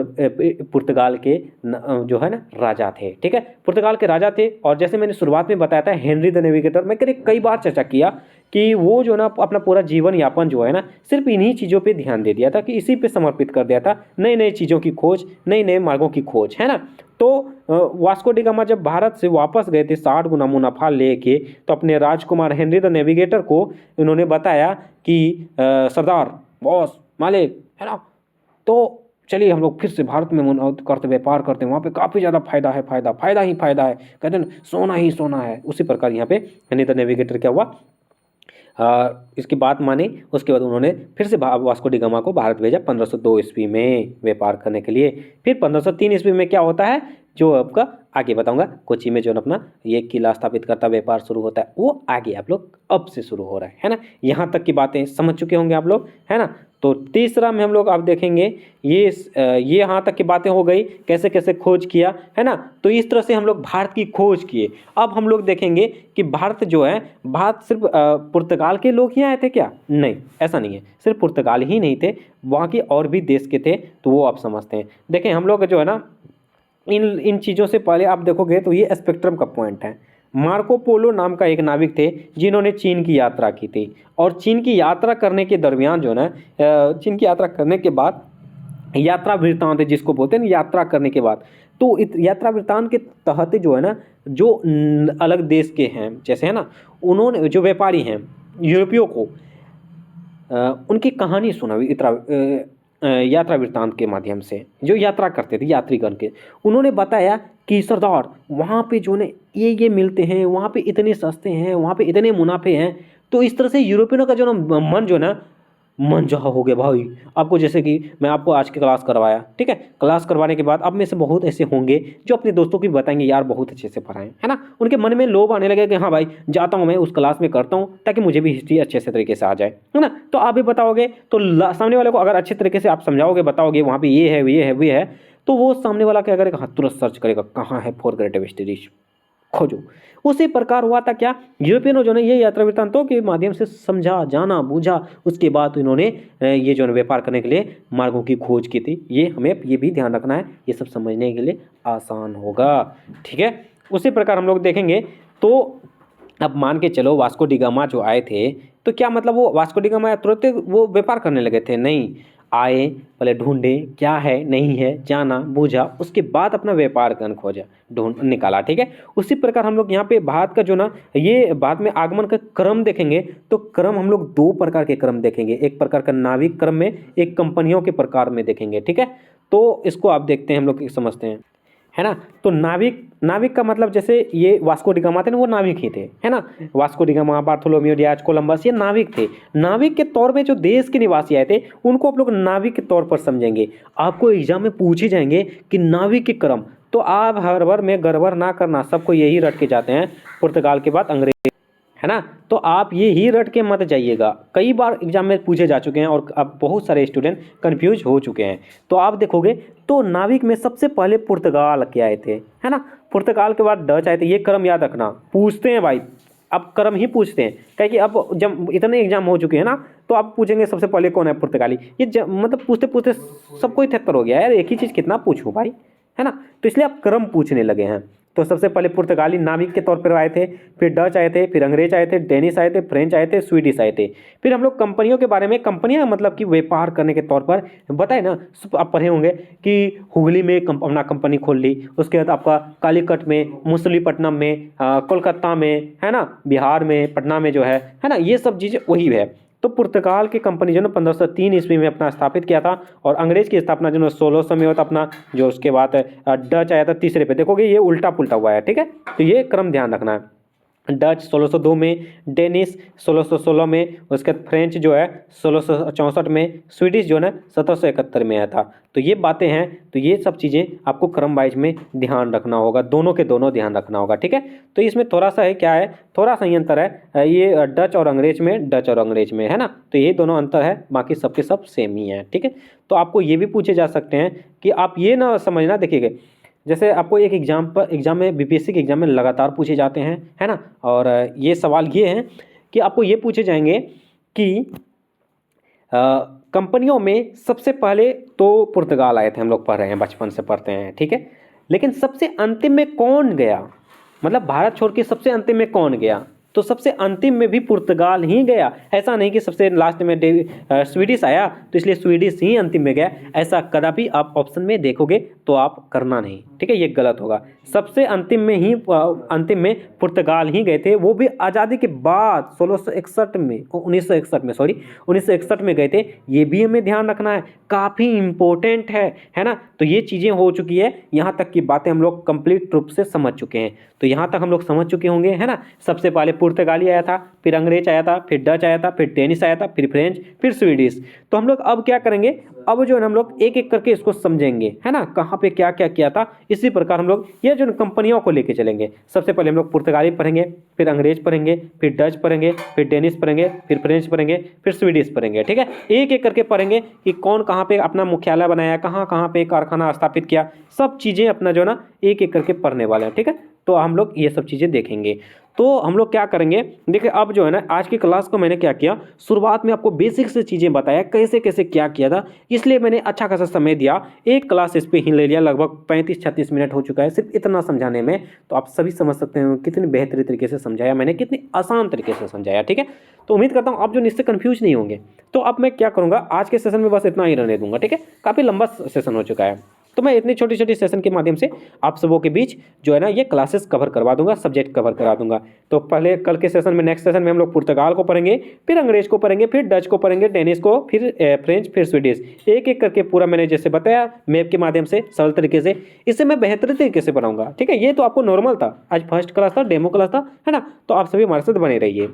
पुर्तगाल के जो है ना राजा थे, ठीक है, पुर्तगाल के राजा थे। और जैसे मैंने शुरुआत में बताया था हेनरी द नेविगेटर, मैं कई बार चर्चा किया कि वो जो ना अपना पूरा जीवन यापन जो है ना सिर्फ इन्हीं चीज़ों पे ध्यान दे दिया था, कि इसी पे समर्पित कर दिया था, नई नई चीज़ों की खोज, नए नए मार्गों की खोज, है ना। तो वास्को डी गामा जब भारत से वापस गए थे 60 गुना मुनाफा लेके, तो अपने राजकुमार हेनरी द नेविगेटर को इन्होंने बताया कि सरदार, बॉस, मालिक, है ना, तो चलिए हम लोग फिर से भारत में करते व्यापार करते हैं, वहाँ पे काफ़ी ज़्यादा फायदा है, फायदा ही फायदा है, कहते हैं सोना ही सोना है। उसी प्रकार यहाँ पे हेनरी द नेविगेटर क्या हुआ, इसकी बात मानी। उसके बाद उन्होंने फिर से वास्को डी गामा को भारत भेजा 1502 ईस्वी में व्यापार करने के लिए। फिर 1503 ईस्वी में क्या होता है, जो आपका आगे बताऊंगा, कोची में जो अपना ये किला स्थापित करता व्यापार शुरू होता है, वो आगे आप लोग अब से शुरू हो रहा है ना। यहाँ तक की बातें समझ चुके होंगे आप लोग, है ना। तो तीसरा में हम लोग अब देखेंगे ये यहाँ तक की बातें हो गई, कैसे कैसे खोज किया, है ना। तो इस तरह से हम लोग भारत की खोज किए। अब हम लोग देखेंगे कि भारत जो है, भारत सिर्फ पुर्तगाल के लोग ही आए थे क्या? नहीं, ऐसा नहीं है, सिर्फ पुर्तगाल ही नहीं थे, वहाँ के और भी देश के थे, तो वो आप समझते हैं। देखें हम लोग जो है ना इन चीज़ों से पहले आप देखोगे तो ये स्पेक्ट्रम का पॉइंट है। मार्को पोलो नाम का एक नाविक थे जिन्होंने चीन की यात्रा की थी, और चीन की यात्रा करने के दरमियान जो है ना, चीन की यात्रा करने के बाद यात्रा वृत्तांत जिसको बोलते हैं ना, यात्रा करने के बाद, तो यात्रा वृत्तांत के तहत जो है ना, जो अलग देश के हैं जैसे है ना, उन्होंने जो व्यापारी हैं यूरोपियों को उनकी कहानी सुनाई यात्रा वृत्तांत के माध्यम से, जो यात्रा करते थे यात्रीगण के, उन्होंने बताया कि सरदार वहाँ पे जो ने ये मिलते हैं, वहाँ पे इतने सस्ते हैं, वहाँ पे इतने मुनाफे हैं। तो इस तरह से यूरोपियनों का जो ना मन जो ना मन जहा हो गया भाई। आपको जैसे कि मैं आपको आज की क्लास करवाया, ठीक है, क्लास करवाने के बाद अब में से बहुत ऐसे होंगे जो अपने दोस्तों को भी बताएंगे यार बहुत अच्छे से पढ़ाएं, है ना। उनके मन में लोभ आने लगे कि हाँ भाई जाता हूँ मैं उस क्लास में करता हूँ ताकि मुझे भी हिस्ट्री अच्छे से तरीके से आ जाए, है ना। तो आप भी बताओगे तो सामने वाले को अगर अच्छे तरीके से आप समझाओगे, बताओगे वहाँ पे ये है ये है वो है, तो वो सामने वाला क्या करेगा, हाँ तुरंत सर्च करेगा कहाँ है फोर ग्रेट हिस्ट्रीज, खोजो। उसी प्रकार हुआ था क्या, यूरोपियनों जो ने ये यात्रा वृत्तांतों के माध्यम से समझा, जाना, बूझा, उसके बाद इन्होंने ये जो व्यापार करने के लिए मार्गों की खोज की थी। ये हमें ये भी ध्यान रखना है, ये सब समझने के लिए आसान होगा, ठीक है। उसी प्रकार हम लोग देखेंगे। तो अब मान के चलो वास्को डी गामा जो आए थे, तो क्या मतलब वो वास्को डी गामा तुरंत वो व्यापार करने लगे थे? नहीं, आए, पहले ढूंढे क्या है नहीं है, जाना बूझा, उसके बाद अपना व्यापार कन खोजा, ढूंढ निकाला, ठीक है। उसी प्रकार हम लोग यहाँ पे भारत का जो ना ये बाद में आगमन का क्रम देखेंगे, तो क्रम हम लोग दो प्रकार के क्रम देखेंगे, एक प्रकार का नाविक क्रम में, एक कंपनियों के प्रकार में देखेंगे, ठीक है। तो इसको आप देखते हैं, हम लोग समझते हैं, है ना। तो नाविक का मतलब जैसे ये वास्को डी गामा थे ना, वो नाविक ही थे, है ना। Vasco da Gama, Bartolomeu Dias, Columbus, ये नाविक थे। नाविक के तौर में जो देश के निवासी आए थे उनको आप लोग नाविक के तौर पर समझेंगे। आपको एग्जाम में पूछे जाएंगे कि नाविक के क्रम, तो आप हर बार में गड़बड़ ना करना, सबको यही रट के जाते हैं, पुर्तगाल के बाद अंग्रेज, है ना। तो आप ये ही रट के मत जाइएगा, कई बार एग्जाम में पूछे जा चुके हैं और अब बहुत सारे स्टूडेंट कंफ्यूज हो चुके हैं। तो आप देखोगे तो नाविक में सबसे पहले पुर्तगाल के आए थे, है ना। पुर्तगाल के बाद डच आए थे। ये क्रम याद रखना, पूछते हैं भाई, अब क्रम ही पूछते हैं, क्या कि अब जब इतने एग्जाम हो चुके हैं ना, तो आप पूछेंगे सबसे पहले कौन है पुर्तगाली। ये मतलब पूछते पूछते सबको ही थेतर हो गया यार, एक ही चीज़ कितना पूछूं भाई, है ना। तो इसलिए आप क्रम पूछने लगे हैं। तो सबसे पहले पुर्तगाली नाविक के तौर पर आए थे, फिर डच आए थे, फिर अंग्रेज आए थे, डेनिश आए थे, फ्रेंच आए थे, स्वीडिश आए थे। फिर हम लोग कंपनियों के बारे में, कंपनियां मतलब कि व्यापार करने के तौर पर बताए ना, आप पढ़े होंगे कि हुगली में अपना कंपनी खोल ली, उसके बाद आपका कालीकट में, मछलीपट्टनम में, कोलकाता में, है ना, बिहार में, पटना में जो है ना, ये सब चीज़ें वही है। तो पुर्तगाल की कंपनी जो ना 1503 ईस्वी में अपना स्थापित किया था, और अंग्रेज की स्थापना जो ना 1600 में हुआ था अपना, जो उसके बाद डच आया था तीसरे पे। देखोगे ये उल्टा पुल्टा हुआ है, ठीक है। तो ये क्रम ध्यान रखना है। डच 1602 में, डेनिस 1616 में, उसके बाद फ्रेंच जो है 1664 में, स्वीडिश जो है ना 1771 में आया था। तो ये बातें हैं, तो ये सब चीज़ें आपको क्रम वाइज में ध्यान रखना होगा, दोनों के दोनों ध्यान रखना होगा, ठीक है। तो इसमें थोड़ा सा है, क्या है, थोड़ा सा ही अंतर है, ये डच और अंग्रेज में, डच और अंग्रेज में है ना, तो ये दोनों अंतर है, बाकी सबके सब सेम ही है, ठीक है। तो आपको ये भी पूछे जा सकते हैं कि आप ये ना समझना, देखिएगा जैसे आपको एक एग्जाम में, बीपीएससी के एग्जाम में लगातार पूछे जाते हैं, है ना, और ये सवाल ये हैं कि आपको ये पूछे जाएंगे कि कंपनियों में सबसे पहले तो पुर्तगाल आए थे, हम लोग पढ़ रहे हैं, बचपन से पढ़ते हैं, ठीक है, लेकिन सबसे अंतिम में कौन गया, मतलब भारत छोड़ के सबसे अंतिम में कौन गया, तो सबसे अंतिम में भी पुर्तगाल ही गया। ऐसा नहीं कि सबसे लास्ट में स्वीडिश आया तो इसलिए स्वीडिश ही अंतिम में गया, ऐसा कदापि आप ऑप्शन में देखोगे तो आप करना नहीं, ठीक है, ये गलत होगा। सबसे अंतिम में ही अंतिम में पुर्तगाल ही गए थे, वो भी आज़ादी के बाद 1661 में, 1961 में, सॉरी 1961 में गए थे। ये भी हमें ध्यान रखना है, काफ़ी इम्पोर्टेंट है ना। तो ये चीज़ें हो चुकी है, यहाँ तक की बातें हम लोग कंप्लीट रूप से समझ चुके हैं। तो यहाँ तक हम लोग समझ चुके होंगे, है ना। सबसे पहले पुर्तगाली आया था, फिर अंग्रेज आया था, फिर डच आया था, फिर डेनिश आया था, फिर फ्रेंच, फिर स्वीडिश। तो हम लोग अब क्या करेंगे, अब जो है ना हम लोग एक एक करके इसको समझेंगे, है ना, कहाँ पे क्या क्या किया था। इसी प्रकार हम लोग ये जो कंपनियों को लेके चलेंगे। सबसे पहले हम लोग पुर्तगाली पढ़ेंगे, फिर अंग्रेज पढ़ेंगे, फिर डच पढ़ेंगे, फिर डेनिश पढ़ेंगे, फिर फ्रेंच पढ़ेंगे, फिर स्वीडिश पढ़ेंगे, ठीक है। एक एक करके पढ़ेंगे कि कौन कहाँ पे अपना मुख्यालय बनाया, कहाँ कहाँ पे कारखाना स्थापित किया, सब चीज़ें अपना जो है ना एक एक करके पढ़ने वाले हैं, ठीक है। तो हम लोग ये सब चीज़ें देखेंगे। तो हम लोग क्या करेंगे, देखिए अब जो है ना आज की क्लास को मैंने क्या किया, शुरुआत में आपको बेसिक से चीज़ें बताया, कैसे कैसे क्या किया था, इसलिए मैंने अच्छा खासा समय दिया, एक क्लास इस पे ही ले लिया, लगभग 35-36 मिनट हो चुका है सिर्फ इतना समझाने में। तो आप सभी समझ सकते हैं कितनी बेहतरीन तरीके से समझाया मैंने, कितनी आसान तरीके से समझाया, ठीक है। तो उम्मीद करता हूँ आप जो इससे कन्फ्यूज नहीं होंगे। तो अब मैं क्या करूँगा, आज के सेशन में बस इतना ही रहने दूंगा, ठीक है, काफ़ी लंबा सेशन हो चुका है। तो मैं इतनी छोटी छोटी सेशन के माध्यम से आप सबों के बीच जो है ना ये क्लासेस कवर करवा दूंगा, सब्जेक्ट कवर करा दूंगा। तो पहले कल के सेशन में, नेक्स्ट सेशन में हम लोग पुर्तगाल को पढ़ेंगे, फिर अंग्रेज को पढ़ेंगे, फिर डच को पढ़ेंगे, डेनिश को, फिर फ्रेंच, फिर स्वीडिश, एक एक करके पूरा मैंने जैसे बताया मैप के माध्यम से सरल तरीके से, इससे मैं बेहतरीन तरीके से पढ़ाऊंगा, ठीक है। ये तो आपको नॉर्मल था, आज फर्स्ट क्लास था, डेमो क्लास था, है ना। तो आप सभी हमारे साथ बने रहिए।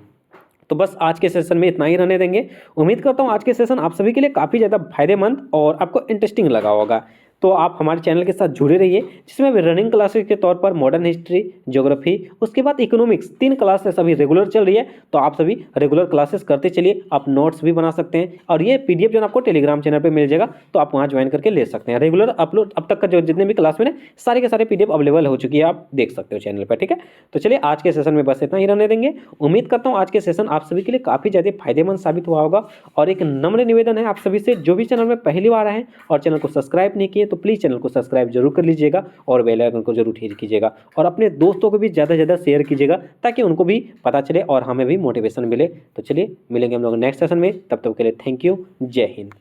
तो बस आज के सेशन में इतना ही रहने देंगे। उम्मीद करता हूँ आज के सेशन आप सभी के लिए काफ़ी ज़्यादा फायदेमंद और आपको इंटरेस्टिंग लगा होगा। तो आप हमारे चैनल के साथ जुड़े रहिए, जिसमें अभी रनिंग क्लासेस के तौर पर मॉडर्न हिस्ट्री, ज्योग्राफी, उसके बाद इकोनॉमिक्स, 3 क्लासेस अभी रेगुलर चल रही है। तो आप सभी रेगुलर क्लासेस करते चलिए, आप नोट्स भी बना सकते हैं, और ये पीडीएफ जो आपको टेलीग्राम चैनल पर मिल जाएगा, तो आप वहाँ ज्वाइन करके ले सकते हैं। रेगुलर अपलोड अब तक का जो जितने भी क्लास में सारे के सारे पीडीएफ अवेलेबल हो चुकी है, आप देख सकते हो चैनल पर, ठीक है। तो चलिए आज के सेशन में बस इतना ही रहने देंगे। उम्मीद करता हूँ आज के सेशन आप सभी के लिए काफ़ी ज़्यादा फायदेमंद साबित हुआ होगा। और एक नम्र निवेदन है आप सभी से, जो भी चैनल में पहली बार आए हैं और चैनल को सब्सक्राइब नहीं किए, तो प्लीज़ चैनल को सब्सक्राइब जरूर कर लीजिएगा और बेल आइकन को जरूर हिट कीजिएगा, और अपने दोस्तों को भी ज़्यादा से ज़्यादा शेयर कीजिएगा, ताकि उनको भी पता चले और हमें भी मोटिवेशन मिले। तो चलिए मिलेंगे हम लोग नेक्स्ट सेशन में, तब तक के लिए थैंक यू, जय हिंद।